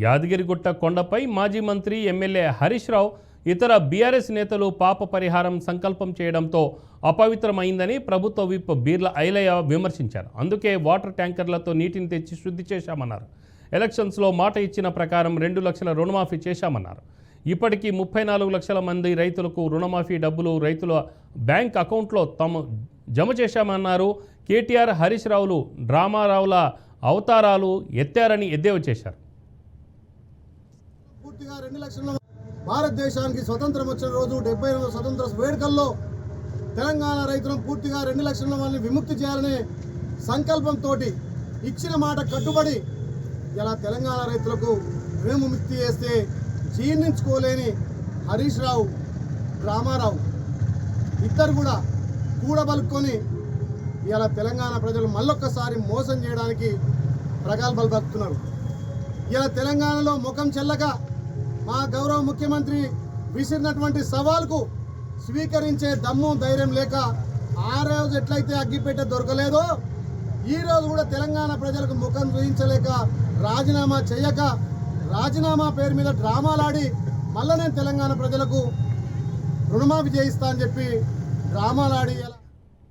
యాదగిరిగుట్ట కొండపై మాజీ మంత్రి ఎమ్మెల్యే హరీష్ రావు ఇతర బీఆర్ఎస్ నేతలు పాప పరిహారం సంకల్పం చేయడంతో అపవిత్రమైందని ప్రభుత్వ విప్ బీర్ల ఐలయ్య విమర్శించారు. అందుకే వాటర్ ట్యాంకర్లతో నీటిని తెచ్చి శుద్ధి చేశామన్నారు. ఎలక్షన్స్లో మాట ఇచ్చిన ప్రకారం 2 లక్షల రుణమాఫీ చేశామన్నారు. ఇప్పటికీ 34 లక్షల మంది రైతులకు రుణమాఫీ డబ్బులు రైతుల బ్యాంక్ అకౌంట్లో జమ చేశామన్నారు. కేటీఆర్ హరీష్ రావులు డ్రామారావుల అవతారాలు ఎత్తారని ఎద్దేవా చేశారు. పూర్తిగా 2 లక్షల భారతదేశానికి స్వతంత్రం వచ్చిన రోజు 70వ స్వతంత్ర వేడుకల్లో తెలంగాణ రైతులను పూర్తిగా 2 లక్షల మందిని విముక్తి చేయాలనే సంకల్పంతో ఇచ్చిన మాట కట్టుబడి ఇలా తెలంగాణ రైతులకు విముక్తి చేస్తే జీర్ణించుకోలేని హరీష్ రావు రామారావు ఇద్దరు కూడా కూడబలుకొని ఇలా తెలంగాణ ప్రజలు మళ్ళొక్కసారి మోసం చేయడానికి ప్రగల్భాలు పలుకుతున్నారు. ఇలా తెలంగాణలో ముఖం చెల్లక మా గౌరవ ముఖ్యమంత్రి విసిరినటువంటి సవాల్కు స్వీకరించే దమ్ము ధైర్యం లేక ఆ రోజు ఎట్లయితే అగ్గిపెట్ట దొరకలేదో ఈ రోజు కూడా తెలంగాణ ప్రజలకు ముఖం చూపించలేక రాజీనామా చేయక రాజీనామా పేరు మీద డ్రామాలాడి మళ్ళీ నేను తెలంగాణ ప్రజలకు రుణమాఫీ చేయిస్తా అని చెప్పి డ్రామాలాడి